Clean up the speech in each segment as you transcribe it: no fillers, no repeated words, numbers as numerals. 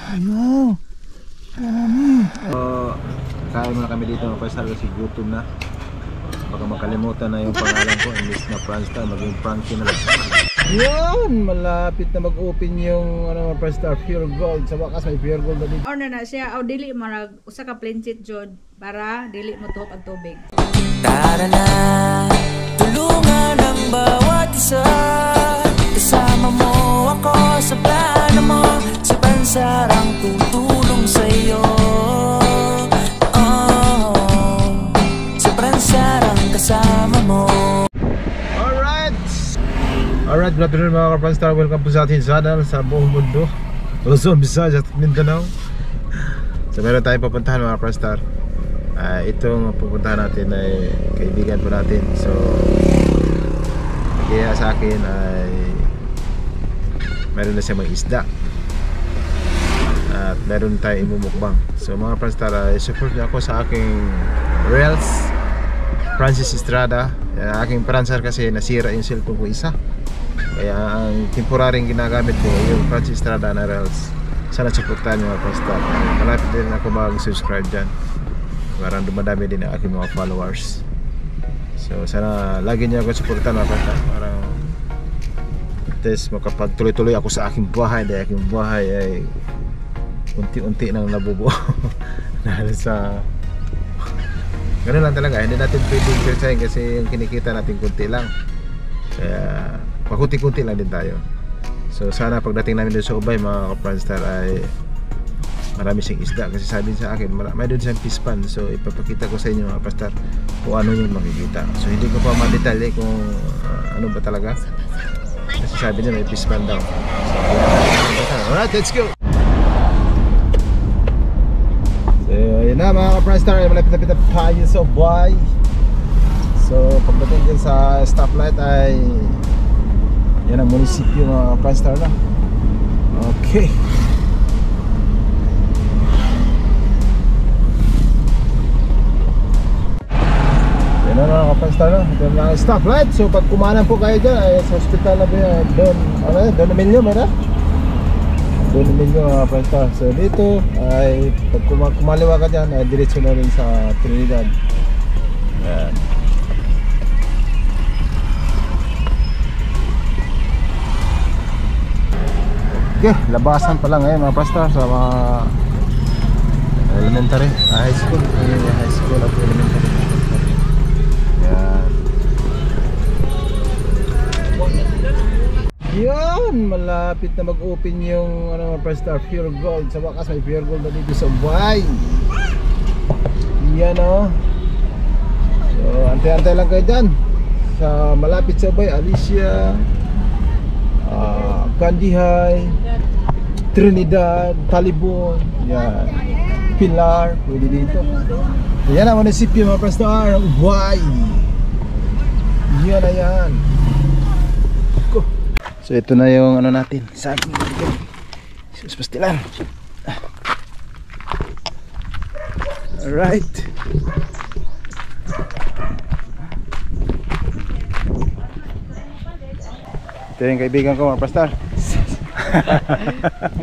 Ano? Kain muna kami dito mga Pranstar kasi gutom na. Baka makalimutan na yung pangalan ko. Imbis na Pranstar, maging Frankie na lang. Yun! Malapit na mag-open yung mga Pranstar Pure Gold. Sa wakas may Pure Gold na dito. Order na siya, o dili marag usa ka plain seat jud para dili mo tuhop ang tubig. Tara na, tulungan ang bawat isa. Kasama mo ako sa plano mo. Si Pranstar ang tutulong sa'yo. Si Pranstar ang kasama mo. Alright, good afternoon mga Pranstar. Welcome po sa ating channel sa buong mundo, Luzon, Visayas at Mindanao. So meron tayong pupuntahan mga Pranstar. Itong pupuntahan natin ay kaibigan po natin. So kaya sa akin ay meron na siya mga isda at meron tayong imumukbang. So mga Pranstar, support niyo ako sa aking Reels Francis Estrada. Aking Pranstar kasi nasira yung cellphone ko isa, kaya ang temporaryong ginagamit ko yung Francis Estrada na Reels. Sana supportahan niyo mga Pranstar. Malapit din ako mag-subscribe dyan, parang dumadami din ang aking mga followers. So sana lagi niyo ako supportahan mga Pranstar, parang at least makapagtuloy-tuloy ako sa aking buhay. Dahil aking buhay ay unti-unti nang nabubuo dahil sa ganoon lang talaga. Hindi natin pwedeng persahin kasi yung kinikita natin kunti lang, kaya pakunti-kunti lang din tayo. So sana pagdating namin doon sa Ubay mga Pranstar ay marami siyang isda, kasi sabi sa akin may doon siyang fish pan. So ipapakita ko sa inyo mga Pranstar kung ano yung makikita. So hindi ko pa ma-detalye kung ano ba talaga, kasi sabi niya may fish pan daw. So alright, let's go! So yun na mga Pranstar, malapit-lapit na tayo sa Ubay. So pagdating din sa stoplight ay yan ang munisipyo mga Pranstar na. Okay. Yan na mga Pranstar na. Ito na ang stoplight. So pag kumanan po kayo dyan ay sa hospital na ba doon, ano yun? Doon Emilio, meron? Doon Emilio mga Pranstar. So dito ay pag kumaliwa ka dyan ay diretso na rin sa Trinidad. Yan. Okay, labasan pa lang ngayon mga Pranstar sa mga elementary, high school, high school at elementary. Yan. Yan, malapit na mag-open yung mga Pranstar Pure Gold. Sa wakas may Pure Gold na dito sa Ubay. Yan o. So antay-antay lang kayo dyan sa malapit sa Ubay. Alicia, Kandihay, Trinidad, Talibon, yan, Pilar, pwede dito. Yan ang munisipyo mga Pranstar, Ubay. Yan na yan. So ito na yung ano natin, saging. Sus pastilan. Alright. Ito yung kaibigan ko mga Pranstar.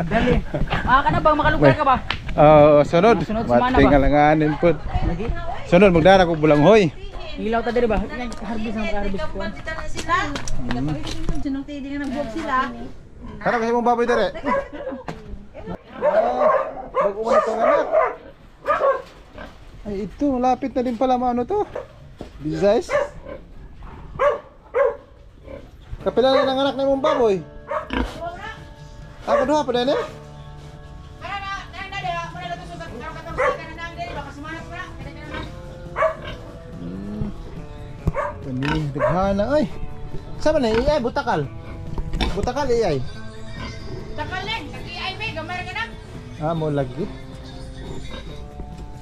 Dali. Ka na bang makalugar ka ba? Sunod. Matingalanganin po. Sunod magdara ko Bulanghoy. Ilaw ta diri ba? Harbis ang harbis ko. Sinong tidi nga nagbuog sila. Tara kasi mong baboy dere. Mag-uwan itong anak. Ay ito, malapit na din pala ano to. Bizais. Kapila na ng anak na mong baboy. Ako doha pa din eh. Paniling daghana ay. Saan na iyay butakal? Butakal iyay. Takal leg, iyay may gamar ka na. Mo lagi.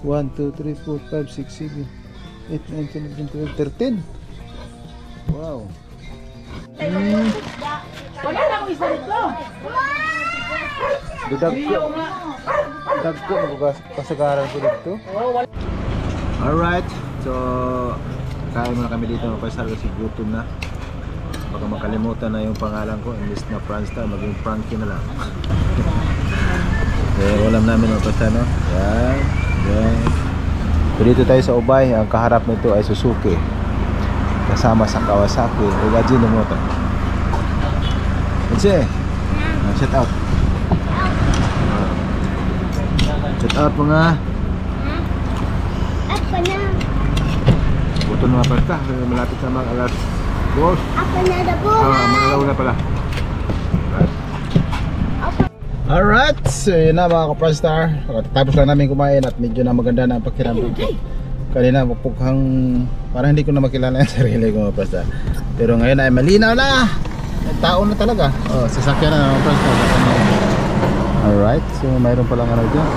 1 2 3 4 5 6 7 8 9 10 11 12 13. Wow. Wala na akong isa dito. Dagko kasagaran ko dito. Alright, so kain muna kami dito mga Pranstar kasi gutom na. Baka makalimutan na yung pangalan ko. Imbis na Pranstar, maging Frankie na lang. ulam namin mga pasta, no? Yan. Yan. So dito tayo sa Ubay. Ang kaharap nito ay Suzuki. Kasama sa Kawasaki. Ugaji na mo ito. Kasi, shout out. Shout out mga. Apa na? Buto na mga pasta. Malapit sa mga alas 2. Apa na ada po? Mga alaw na pala. Alright, so yun na mga ka-Pranstar. Tapos lang namin kumain at medyo na maganda na ang pakiramdam ko. Kanina mapukhang parang hindi ko na makilala yung sarili ko mga Pranstar. Pero ngayon ay malinaw na. May tao na talaga. Oh, sasakyan na mga Pranstar. Alright, so mayroon palang ano dyan.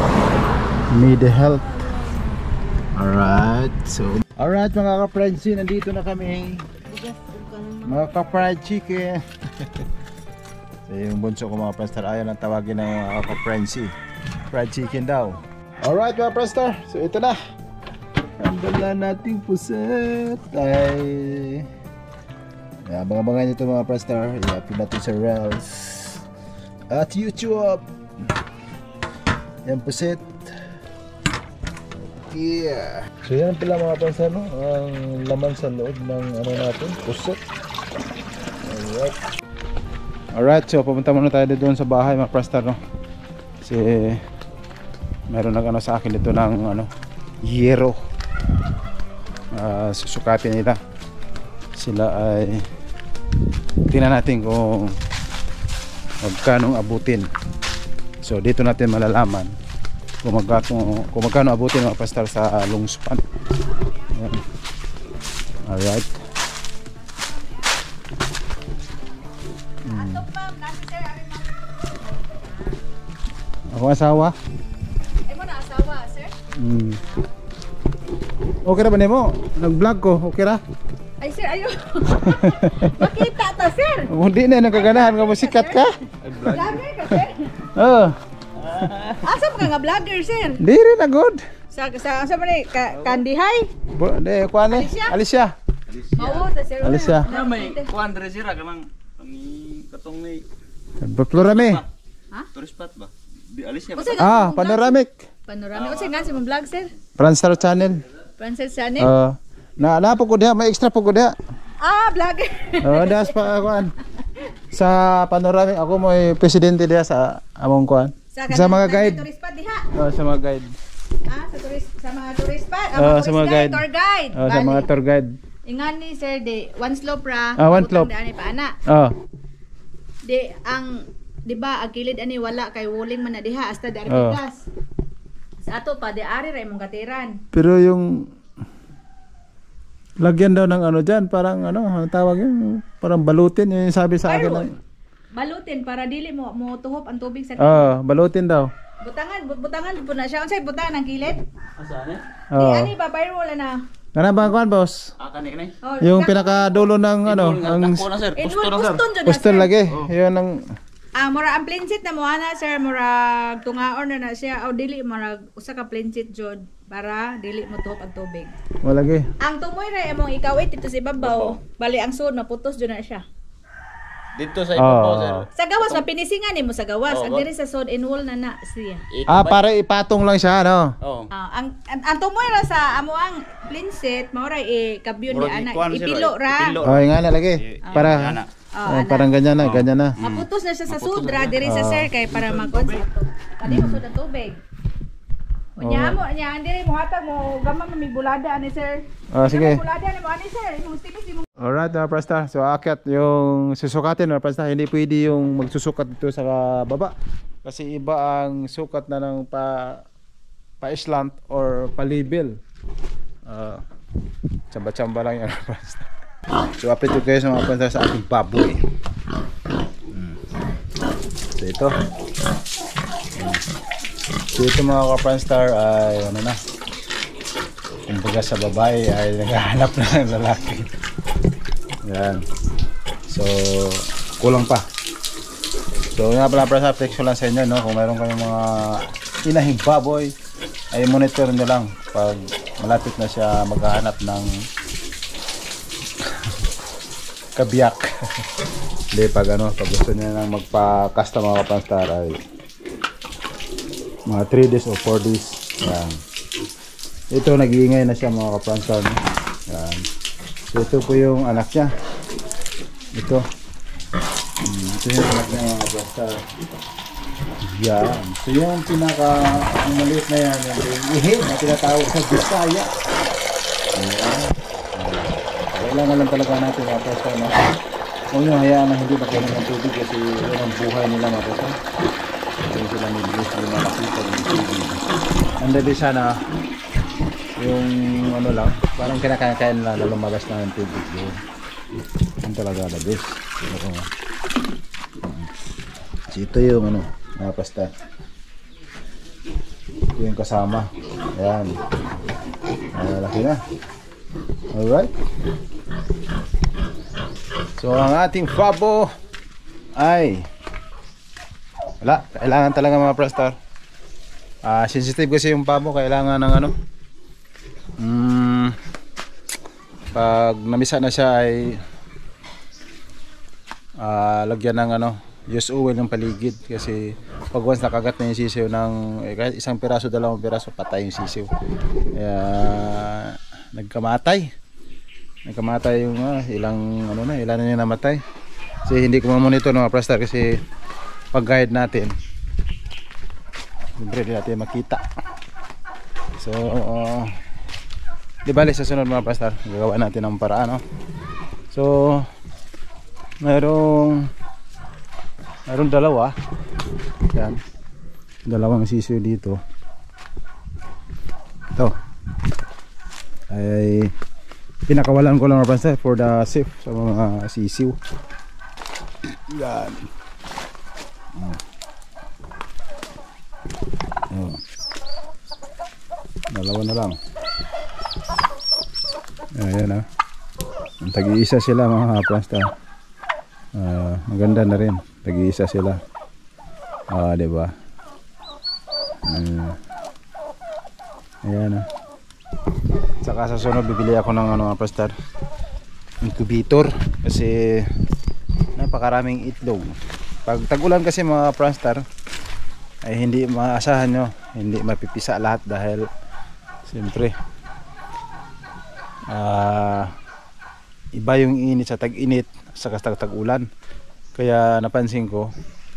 Mid health. Alright, so alright mga ka-Pransi, nandito na kami. Mga ka-fried chicken. So yung bunso ko mga Pranstar, ayaw nang tawagin ng mga ka-Pransi. Fried chicken daw. Alright mga Pranstar, so ito na. Ang dala nating puset ay abang-abangan nyo ito mga Pranstar. I-upload natin sa Reels at YouTube. Yan puset. Yeah. So yan pala mga Pranstar, no? Ang laman sa loob ng ano natin, puset. Alright. Alright, so pupunta muna tayo doon sa bahay mga Pranstar, no? Kasi meron nag-ano sa akin dito ng ano, yero. Susukatin nila. Sila ay tingnan natin kung magkano abutin. So dito natin malalaman kung magkano abutin mga Pranstar sa lungspan. Ayan. Alright. Ako asawa? Ay mo na asawa, sir? Okay na ba nimo? Nag-vlog ko, okay ra? Ay sir, ayo. Makita ta sir. Hindi na nagkaganahan ka mo sikat ka? Vlogger ka sir? Oo. Asa pa ka nga vlogger sir? Di rin na good. Sa asa man ni Candy High? Di, kuha ni? Alicia. Oo, ta sir. Alicia. Na may kuan dre sira kanang katong ni Paplorame. tourist spot ba? Di alis niya ba? Panoramic. Panoramic. Unsa nga si mong vlog sir? Pranstar channel. Francis Channel? Na po ko diha, may extra po ko diha. Vlogger. Das pa kuan. Sa panoramic ako mo presidente diha sa among kuan. Sa mga guide. Sa tourist spot diha. Sa mga guide. Sa mga tourist spot. Sa mga guide. Tour guide. Sa mga tour guide. Ingan ni sir de one slope ra. One slope. Ani pa ana. Di ang di ba ang kilid ani wala kay wuling man na diha hasta dari bigas. Sa ato pa di ari ra imong katiran. Pero yung lagyan daw ng ano diyan, parang ano, tawag yun, parang balutin yung sabi sa akin. Balutin para dili mo tuhop ang tubig sa kilid. Balutin daw. Butangan po na siya. Unsay butangan ang kilid? Asaan eh? Di ani ba viral wala na. Kana ba kuan boss? Kani kani. Yung pinakadulo ng ano, ang Ako na sir, pusto na sir. poster lagi. Yun ang mura ang plain seat na mo ana sir, mura tungaon na siya o dili mura usa ka plain seat jud para dili mo tuhop ang tubig. Walagi. Ang tumoy ra imong ikawit dito sa ibabaw, bali ang sud maputos jud na siya. Dito sa ibabaw sir. Sa gawas mapinisingan nimo sa gawas, ang diri sa sod in wall na siya. Para ipatong lang siya no. Ang tumoy ra sa amo ang plain seat mao ra ikabyon ni ana ipilo ra. Nga na lagi. Para parang ganyan na, ganyan na. Maputos na siya sa sudra diri sa sir kay para mag-concept. Kani mo sud ang tubig. Unya mo, nya diri mo hatag mo gamay may bulada ani sir. Sige. Bulada ni mo ani sir, imong stimis imong. Alright mga Pranstar, so akyat yung susukatin mga Pranstar, hindi pwede yung magsusukat dito sa baba. Kasi iba ang sukat na ng pa-islant or palibel. Tsamba-tsamba lang yan mga Pranstar. So update ko kayo sa mga Pranstar sa ating baboy. So ito. So ito mga Pranstar ay ano na. Kumbaga sa babae ay naghahanap na ng lalaki. Yan. So kulang pa. So nga pala Pranstar, flex ko lang sa inyo no, kung mayroon kayong mga inahing baboy ay monitor nyo lang pag malapit na siya maghahanap ng kabiyak. Hindi pag ano, pag gusto niya nang magpa-custom mga Pranstar ay mga 3 days o 4 days. Yan. Ito nag-iingay na siya mga ka-pranstar, no? Yan. So ito po yung anak niya. Ito. Ito yung anak niya mga ka-pranstar. Yan. So yung pinaka ang maliit na yan, yung ihi na tinatawag sa Bisaya. Ayan. Kailangan lang talaga natin mga ka-pranstar, no? Huwag nyo hayaan na hindi makainom ng tubig kasi yun ang buhay nila mga ka-pranstar. Hindi sila nilis, hindi makakita ng tubig. Anda din sana yung ano lang, parang kinakain na lumabas na ng tubig yun. Yan talaga the best. So ito yung ano, mga pasta. Ito yung kasama. Ayan. Malaki na. Alright. So ang ating fabo ay wala, kailangan talaga mga prastar. Sensitive kasi yung pabo, kailangan ng ano. Pag namisa na siya ay lagyan ng ano, use oil ng paligid kasi pag once nakagat na yung sisiw ng kahit isang piraso, dalawang piraso, patay yung sisiw. Kaya nagkamatay yung ilang ano na, ilan na yung namatay. Kasi hindi ko ma-monitor ng mga prastar kasi pag guide natin siyempre di natin makita. So di bali sa sunod mga prastar gagawa natin ng paraan, no? So mayroong dalawa. Yan, dalawang sisiw dito. Ito ay pinakawalan ko lang mga prastar for the safe sa mga sisiw. Yan. Dalawa na lang. Ayan, ang tag-iisa sila mga prasta. Maganda na rin, tag-iisa sila. Diba? Ayan. Saka sa sunod bibili ako ng ano mga prasta, incubator kasi napakaraming itlog. Pag tag-ulan kasi mga prasta ay hindi maasahan nyo, hindi mapipisa lahat dahil siyempre iba yung init sa tag-init sa tag-ulan. Kaya napansin ko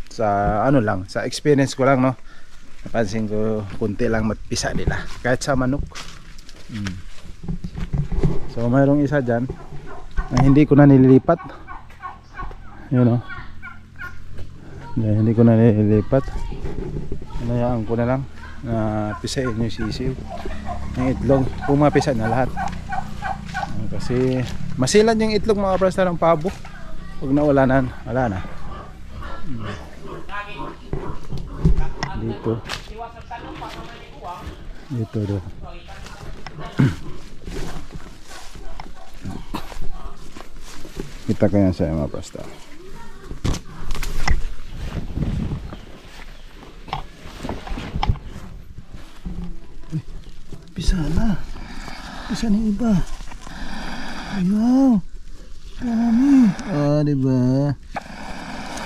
sa ano lang, sa experience ko lang, no, napansin ko kunti lang mapisa nila kahit sa manok. So mayroong isa dyan na hindi ko na nililipat, yun, no? Hindi ko na nililipat, hinayaan ko na lang na pisain yung sisiw ng itlog. Pumapisa na lahat kasi masilan yung itlog mga prasta ng pabo. Pag naulanan, wala na. Dito do. Kita ko yan sa mga prasta. Pisa na yung iba. Ayaw, dami. Diba,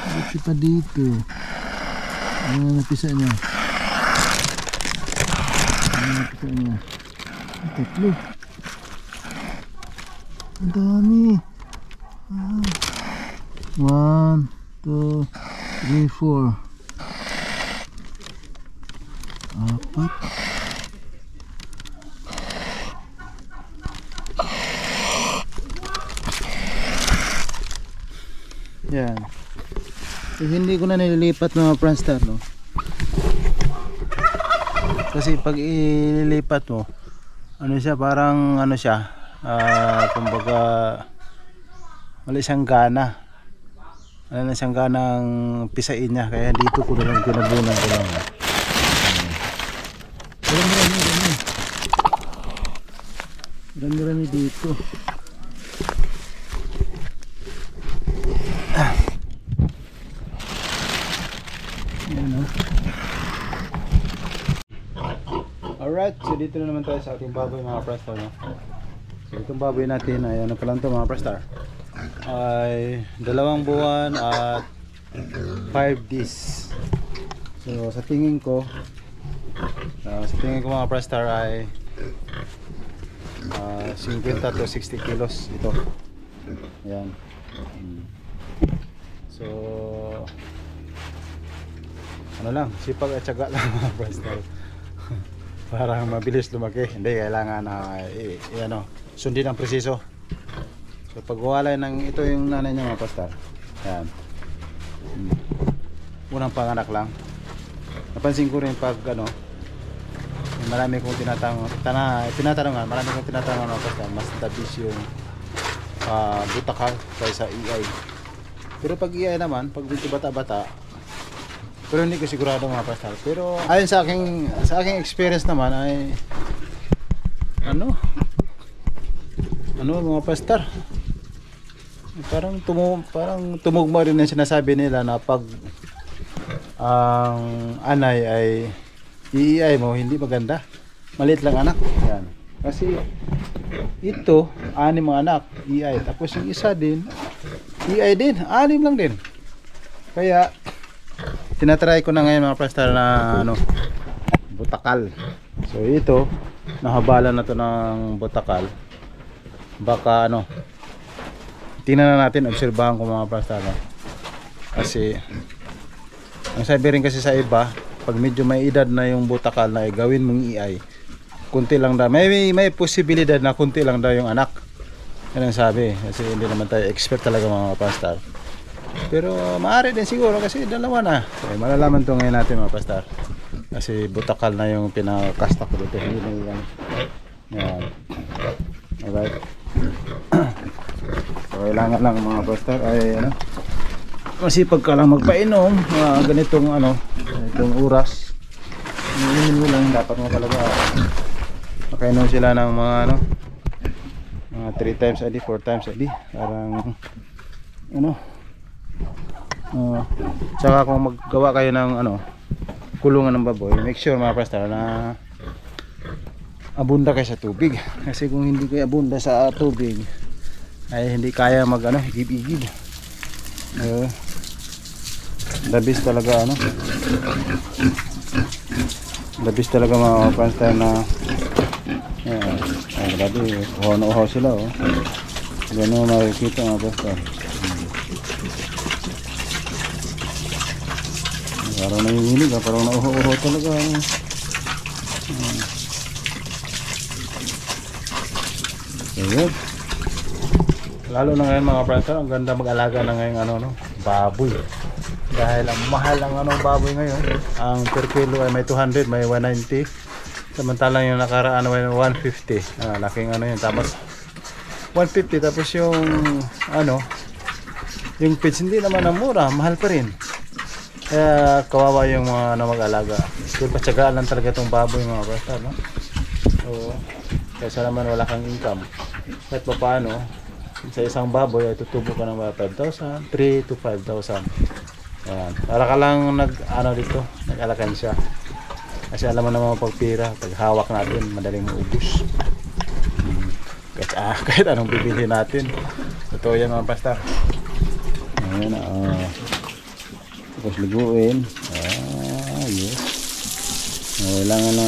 dito pa dito. Napisa niya. Tatlo. Ang dami. 1, 2, 3, 4. 4. Yan. So, hindi ko na nililipat mga pranstar, no? Kasi pag ililipat mo, ano siya, parang ano siya, kumbaga wala siyang gana. Wala na siyang ganang pisain niya. Kaya dito ko na lang pinabunan ko lang. Marami dito. Alright, so dito na naman tayo sa ating baboy mga prastar, no? So itong baboy natin ay ano pa lang ito mga prastar, ay 2 buwan at 5 days. So sa tingin ko Sa tingin ko mga Prastar ay 50 to 60 kilos ito. Ayan. So ano lang, sipag at tiyaga lang mga Prastar. Para mabilis lumaki. Hindi, kailangan na ano, sundin ang presiso. So pag walay ng ito yung nanay niya mga Prastar. Ayan. Unang panganak lang. Napansin ko rin pag ano, marami kong tinatanong, marami kong tinatanong mga Prastar, mas tabis yung butakal kaysa EI. Pero pag EI naman, pag dito bata-bata, pero hindi ko sigurado mga Prastar. Pero ayon sa aking experience naman ay ano mga Prastar, parang tumugma rin ang sinasabi nila na pag ang anay ay EI mo hindi maganda, maliit lang anak. Yan. Kasi ito 6 mga anak EI, tapos yung isa din EI din, 6 lang din. Kaya tinatry ko na ngayon mga Prastar na ano, butakal. So ito, nahabalan na to ng butakal. Baka ano, tingnan na natin, obserbahan ko mga Prastar. Kasi ang sabi rin kasi sa iba, pag medyo may edad na yung butakal na gawin mong EI, kunti lang daw, may posibilidad na kunti lang daw yung anak. Yan ang sabi, kasi hindi naman tayo expert talaga mga Prastar. Pero maaari din siguro kasi dalawa na. Okay, malalaman to ngayon natin mga Prastar. Kasi butakal na yung pinakasta ko dito. Hindi na yan. Yan. Alright. So kailangan lang mga Prastar ay ano, masipag ka lang magpainom ganitong ano, itong oras. Inumin mo lang, dapat mo talaga makainom sila ng mga ano, mga 3 times a day, 4 times a day. Parang ano, tsaka kung maggawa kayo ng ano, kulungan ng baboy, make sure mga Prastar na abunda kayo sa tubig. Kasi kung hindi kayo abunda sa tubig ay hindi kaya mag ano, higib-higib. Labis talaga ano, labis talaga mga Prastar na grabe, uhaw sila oh. Gano'n makikita mga Prastar. Parang nanginginig, parang nauho-uho talaga. Ayun. Lalo na ngayon mga Prastar, ang ganda mag-alaga na ngayon ano, no? Baboy. Dahil ang mahal ang ano, baboy ngayon. Ang per kilo ay may 200, may 190. Samantalang yung nakaraan ay 150. Laking ano yun. Tapos 150, tapos yung ano, yung feeds hindi naman ang mura, mahal pa rin. Kaya kawawa yung mga ano, mag-alaga. Kaya patsagaan lang talaga itong baboy mga Prastar, no? So, kaysa naman wala kang income, kahit pa paano, sa isang baboy ay tutubo ka ng 5,000, 3 to 5,000. Ayan. Para ka lang ano dito, nag-alakan siya. Kasi alam mo naman pagpira, pag hawak natin, madaling maubos. Kahit anong bibili natin. Totoo yan mga Prastar. Ayan, tapos liguin. Yes. Kailangan na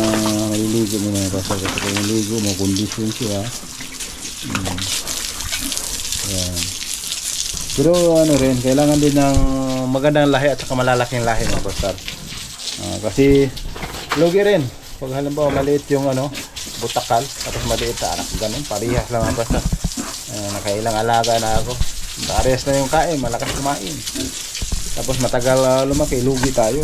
maliligo mo mga Prastar. Kasi kung maligo mo, kondisyon siya. Ayan. Pero ano rin, kailangan din ng magandang lahi at saka malalaking lahi mga Prastar. Kasi lugi rin. Pag halimbawa maliit yung ano, butakal, tapos maliit na anak, ganun, parehas lang mga Prastar. Nakailang alaga na ako. Parehas na yung kain, malakas kumain. Tapos matagal lumaki, lugi tayo.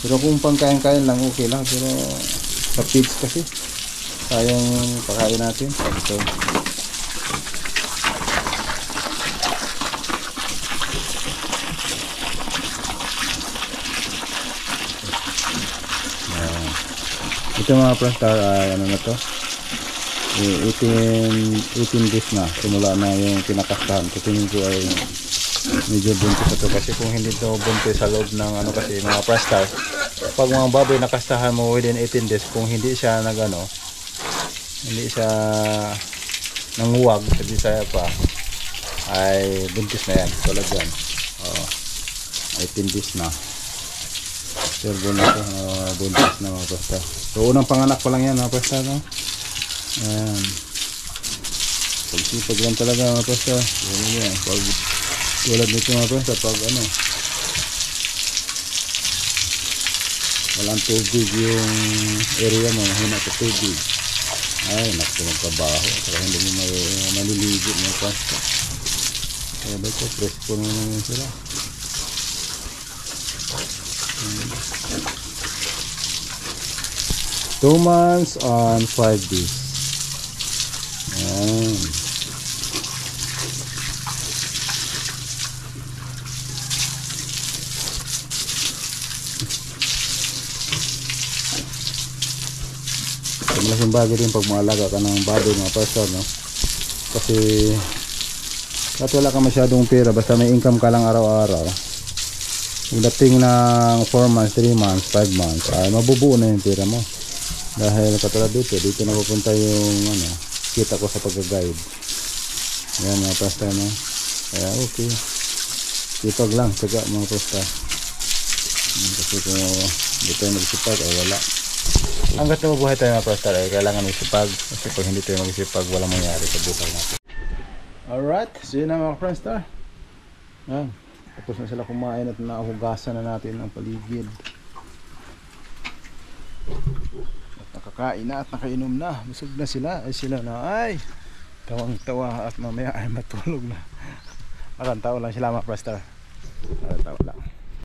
Pero kung pangkain-kain lang, okay lang. Pero sa feeds kasi, sayang pakain natin. So, ito mga Prastar, ano na to, 18 days na simula na yung pinakastahan. Tingin ko ay medyo buntis ito, kasi kung hindi ito buntis sa loob ng ano, kasi mga Prastar, pag mga baboy nakastahan mo within 18 days, kung hindi siya nagano, hindi siya nanguwag sa Bisaya pa, ay buntis na yan. Tulad yan, 18 days na. Turbo na ito, buntis na mga pasta. So unang panganak pa lang yan mga pasta, no? Ayan. Pagsipag lang talaga mga pasta. Yan. Pag tulad nito mga pasta, pag ano, walang tubig yung area mo, mahina sa tubig. Ay, naku, magkabaho. Saka hindi mo maliligo mga pasta. Kaya dito, presko naman yun sila. 2 months on 5 days. Ayan. Malaking bagay din pag maalaga ka ng baboy mga pastor, no? Kasi kahit wala ka masyadong pera, basta may income ka lang araw-araw, dating ng 4 months, 3 months, 5 months, ay mabubuo na yung pera mo. Dahil katulad dito napupunta yung ano, kita ko sa pag-guide. Yan mga pastor, no? Kaya okay, sipag lang, tsaga mga pastor. Kasi kung hindi tayo magsipag ay wala. Hanggat na mabuhay tayo mga pastor ay kailangan magsipag. Kasi pag hindi tayo magsipag, walang mangyari sa buhay natin. Alright, so yun na mga pastor. Yan, tapos na sila kumain at nahugasan na natin ang paligid. At nakakain na at nakainom na. Busog na sila. Ay sila na ay tawang tawa at mamaya ay matulog na. Akan tao lang sila mga pastor. Tao lang.